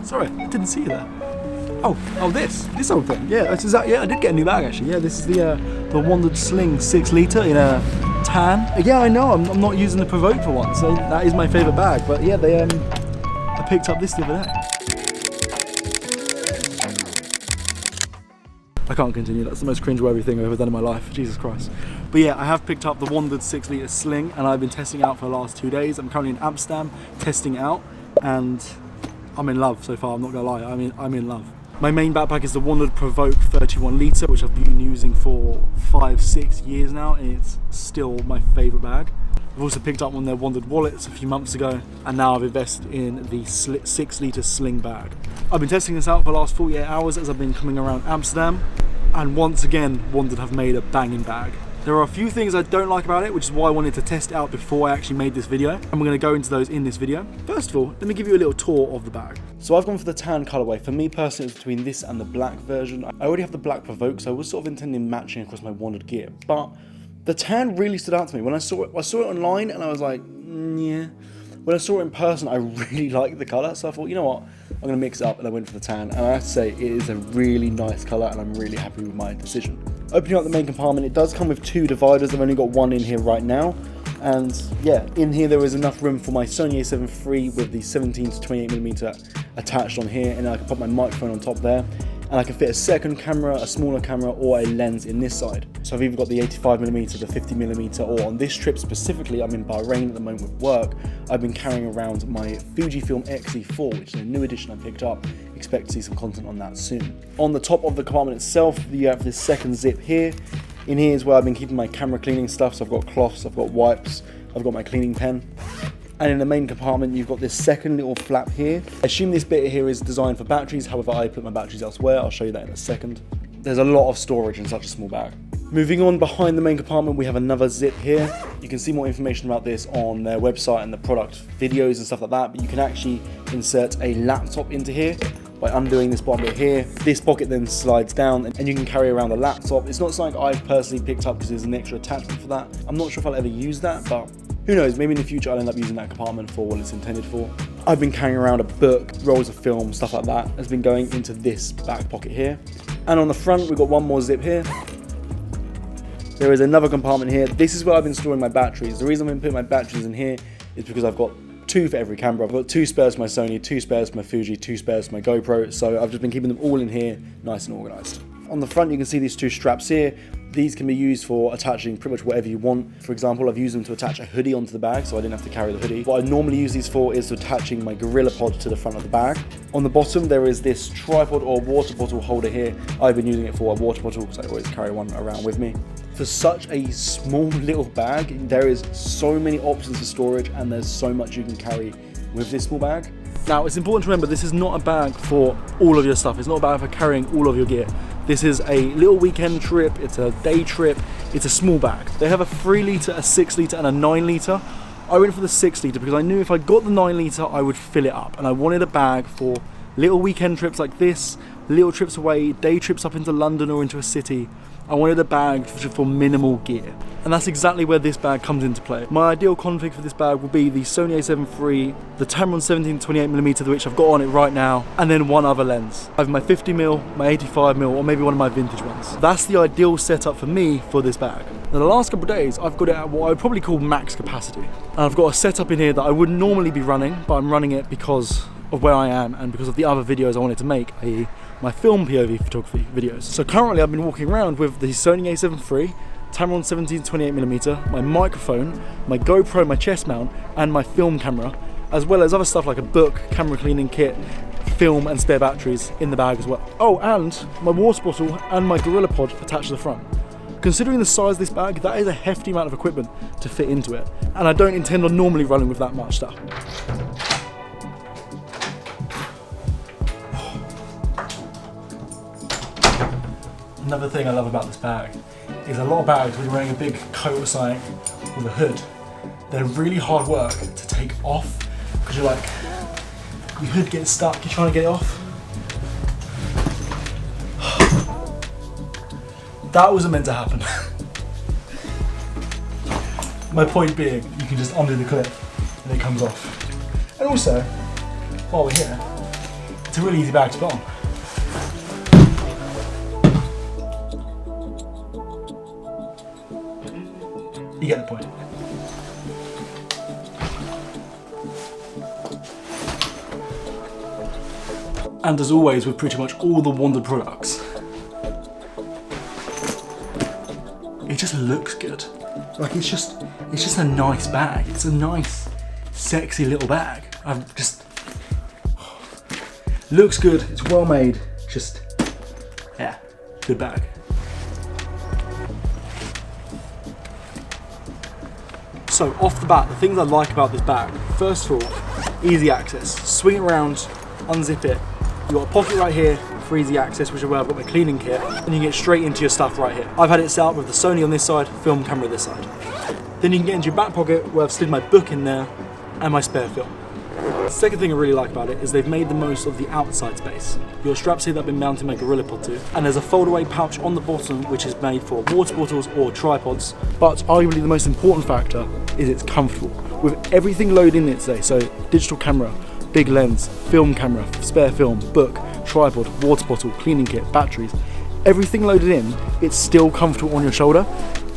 Sorry, I didn't see you there. Oh, this old thing. Yeah, that's exactly. Yeah, I did get a new bag actually. Yeah, this is the WANDRD Sling 6 litre in a tan. Yeah, I know. I'm not using the Provoke for one, so that is my favourite bag. But yeah, I picked up this the other day. I can't continue. That's the most cringe-worthy thing I've ever done in my life. Jesus Christ. But yeah, I have picked up the WANDRD 6 litre Sling, and I've been testing it out for the last 2 days. I'm currently in Amsterdam testing it out, and I'm in love so far. I'm not gonna lie. I'm in love. My main backpack is the WANDRD Provoke 31 litre, which I've been using for 5-6 years now, and it's still my favourite bag. I've also picked up one of their WANDRD wallets a few months ago, and now I've invested in the 6 litre Sling bag. I've been testing this out for the last 48 hours as I've been coming around Amsterdam, and once again, WANDRD have made a banging bag. There are a few things I don't like about it, which is why I wanted to test it out before I actually made this video, and we're going to go into those in this video. First of all, let me give you a little tour of the bag. So I've gone for the tan colourway. For me personally, it's between this and the black version. I already have the black Provoke, so I was sort of intending matching across my WANDRD gear, but the tan really stood out to me. When I saw it online and I was like, yeah. When I saw it in person, I really liked the colour, so I thought, you know what, I'm going to mix it up, and I went for the tan. And I have to say, it is a really nice colour, and I'm really happy with my decision. Opening up the main compartment, it does come with 2 dividers. I've only got one in here right now. And yeah, in here there is enough room for my Sony A7 III with the 17 to 28mm attached on here, and I can put my microphone on top there. And I can fit a second camera, a smaller camera, or a lens in this side. So I've either got the 85mm, the 50mm, or on this trip specifically, I'm in Bahrain at the moment with work, I've been carrying around my Fujifilm X-E4, which is a new edition I picked up. Expect to see some content on that soon. On the top of the compartment itself, you have this second zip here. In here is where I've been keeping my camera cleaning stuff, so I've got cloths, I've got wipes, I've got my cleaning pen. And in the main compartment, you've got this second little flap here. I assume this bit here is designed for batteries, however I put my batteries elsewhere. I'll show you that in a second. There's a lot of storage in such a small bag. Moving on, behind the main compartment, we have another zip here. You can see more information about this on their website and the product videos and stuff like that, but you can actually insert a laptop into here by undoing this bottom bit here. This pocket then slides down and you can carry around the laptop. It's not something I've personally picked up because there's an extra attachment for that. I'm not sure if I'll ever use that, but who knows, maybe in the future I'll end up using that compartment for what it's intended for. I've been carrying around a book, rolls of film, stuff like that has been going into this back pocket here. And on the front, we've got one more zip here. There is another compartment here. This is where I've been storing my batteries. The reason I've been putting my batteries in here is because I've got 2 for every camera. I've got 2 spares for my Sony, 2 spares for my Fuji, 2 spares for my GoPro. So I've just been keeping them all in here, nice and organized. On the front, you can see these 2 straps here. These can be used for attaching pretty much whatever you want. For example, I've used them to attach a hoodie onto the bag, so I didn't have to carry the hoodie. What I normally use these for is attaching my GorillaPod to the front of the bag. On the bottom, there is this tripod or water bottle holder here. I've been using it for a water bottle because I always carry one around with me. For such a small little bag, there is so many options for storage, and there's so much you can carry with this small bag. Now, it's important to remember this is not a bag for all of your stuff. It's not a bag for carrying all of your gear. This is a little weekend trip, it's a day trip, it's a small bag. They have a 3 litre, a 6 litre and a 9 litre. I went for the 6 litre because I knew if I got the 9 litre I would fill it up, and I wanted a bag for little weekend trips like this, little trips away, day trips up into London or into a city. I wanted a bag for minimal gear, and that's exactly where this bag comes into play. My ideal config for this bag will be the Sony A7 III, the Tamron 17-28mm, which I've got on it right now, and then one other lens. I have my 50mm, my 85mm, or maybe one of my vintage ones. That's the ideal setup for me for this bag. Now, the last couple of days, I've got it at what I would probably call max capacity. And I've got a setup in here that I wouldn't normally be running, but I'm running it because of where I am and because of the other videos I wanted to make, i.e. my film POV photography videos. So currently I've been walking around with the Sony A7 III, Tamron 17-28mm, my microphone, my GoPro, my chest mount, and my film camera, as well as other stuff like a book, camera cleaning kit, film and spare batteries in the bag as well. Oh, and my water bottle and my GorillaPod attached to the front. Considering the size of this bag, that is a hefty amount of equipment to fit into it, and I don't intend on normally running with that much stuff. Another thing I love about this bag is a lot of bags when you're wearing a big coat or something with a hood, they're really hard work to take off because you're like, your hood gets stuck, you're trying to get it off. That wasn't meant to happen. My point being, you can just undo the clip and it comes off. And also, while we're here, It's a really easy bag to put on. You get the point. And as always with pretty much all the WANDRD products, it just looks good. Like it's just a nice bag. It's a nice, sexy little bag. Looks good, it's well made, just, yeah, good bag. So off the bat, the things I like about this bag, first of all, easy access. Swing it around, unzip it. You've got a pocket right here for easy access, which is where I've got my cleaning kit, and you can get straight into your stuff right here. I've had it set up with the Sony on this side, film camera this side. Then you can get into your back pocket where I've slid my book in there and my spare film. The second thing I really like about it is they've made the most of the outside space. Your straps here that I've been mounting my GorillaPod to, and there's a fold-away pouch on the bottom which is made for water bottles or tripods. But arguably the most important factor is it's comfortable. With everything loaded in it today, so digital camera, big lens, film camera, spare film, book, tripod, water bottle, cleaning kit, batteries, everything loaded in, it's still comfortable on your shoulder.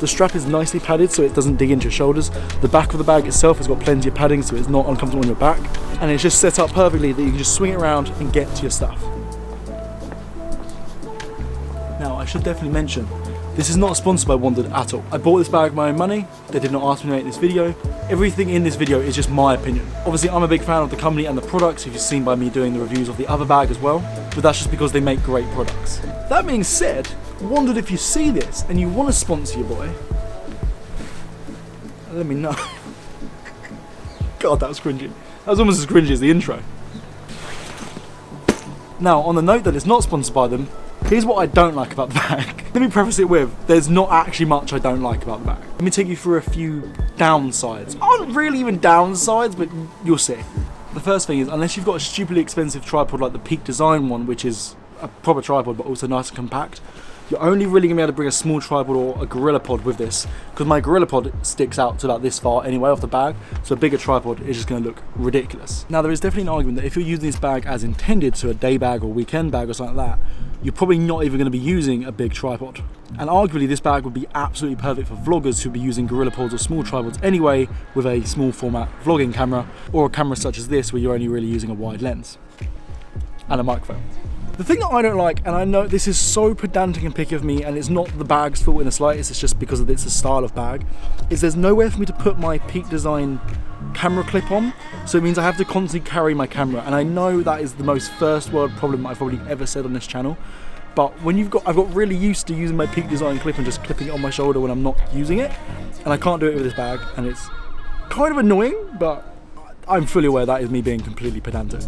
The strap is nicely padded so it doesn't dig into your shoulders. The back of the bag itself has got plenty of padding so it's not uncomfortable on your back. And it's just set up perfectly that you can just swing it around and get to your stuff. Now I should definitely mention, this is not sponsored by WANDRD at all. I bought this bag with my own money. They did not ask me to make this video. Everything in this video is just my opinion. Obviously I'm a big fan of the company and the products, if you've seen by me doing the reviews of the other bag as well, but that's just because they make great products. That being said, WANDRD, if you see this and you want to sponsor your boy, let me know. God, that was cringy. That was almost as cringy as the intro. Now, on the note that it's not sponsored by them, here's what I don't like about the bag. Let me preface it with, there's not actually much I don't like about the bag. Let me take you through a few downsides. Aren't really even downsides, but you'll see. The first thing is, unless you've got a stupidly expensive tripod like the Peak Design one, which is a proper tripod but also nice and compact, you're only really going to be able to bring a small tripod or a GorillaPod with this, because my GorillaPod sticks out to about this far anyway off the bag, so a bigger tripod is just going to look ridiculous. Now there is definitely an argument that if you're using this bag as intended, so a day bag or weekend bag or something like that, you're probably not even going to be using a big tripod. And arguably this bag would be absolutely perfect for vloggers who'd be using GorillaPods or small tripods anyway with a small format vlogging camera, or a camera such as this where you're only really using a wide lens and a microphone. The thing that I don't like, and I know this is so pedantic and picky of me, and it's not the bag's fault in the slightest, it's just because it's a style of bag, is there's nowhere for me to put my Peak Design camera clip on, so it means I have to constantly carry my camera, and I know that is the most first world problem I've probably ever said on this channel, but when I've got really used to using my Peak Design clip and just clipping it on my shoulder when I'm not using it, and I can't do it with this bag, and it's kind of annoying, but I'm fully aware that is me being completely pedantic.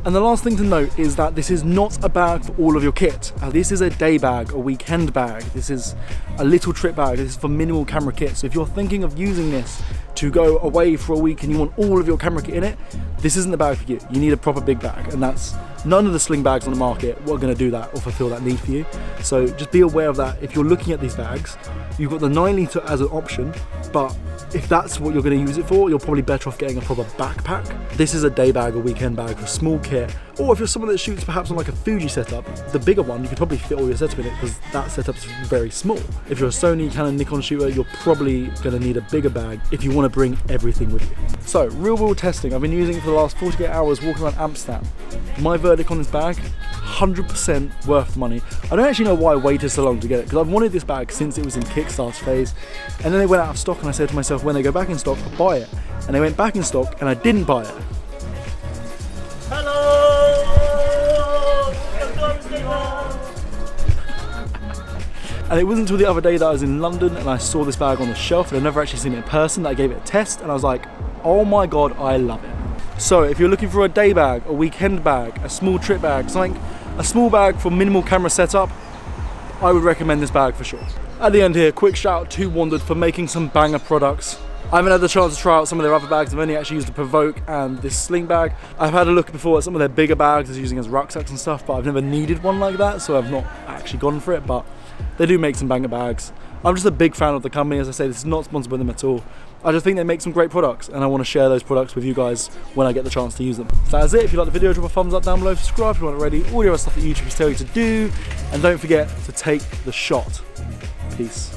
And the last thing to note is that this is not a bag for all of your kit. This is a day bag, a weekend bag. This is a little trip bag. This is for minimal camera kit. So if you're thinking of using this to go away for a week and you want all of your camera kit in it, this isn't the bag for you. You need a proper big bag, and that's none of the Sling bags on the market are going to do that or fulfill that need for you. So just be aware of that. If you're looking at these bags, you've got the 9 litre as an option, but if that's what you're going to use it for, you're probably better off getting a proper backpack. This is a day bag, a weekend bag for small kit, or if you're someone that shoots perhaps on like a Fuji setup, the bigger one, you could probably fit all your setup in it because that setup is very small. If you're a Sony, Canon, Nikon shooter, you're probably going to need a bigger bag if you want to bring everything with you. So, real world testing, I've been using it for the last 48 hours walking around Amsterdam. My verdict on this bag, 100% worth the money. I don't actually know why I waited so long to get it, because I've wanted this bag since it was in Kickstarter phase, and then they went out of stock, and I said to myself, when they go back in stock, I'll buy it. And they went back in stock, and I didn't buy it. Hello! And it wasn't until the other day that I was in London and I saw this bag on the shelf, and I've never actually seen it in person, that I gave it a test, and I was like, oh my god, I love it. So if you're looking for a day bag, a weekend bag, a small trip bag, something, a small bag for minimal camera setup, I would recommend this bag for sure. At the end here, quick shout out to WANDRD for making some banger products. I haven't had the chance to try out some of their other bags. I've only actually used the Provoke and this Sling bag. I've had a look before at some of their bigger bags as using as rucksacks and stuff, but I've never needed one like that, so I've not actually gone for it. But They do make some banger bags. I'm just a big fan of the company. As I say, this is not sponsored by them at all. I just think they make some great products, and I want to share those products with you guys when I get the chance to use them. So that is it. If you like the video, drop a thumbs up down below, subscribe if you aren't already, all your other stuff that YouTube is telling you to do, and don't forget to take the shot. Peace.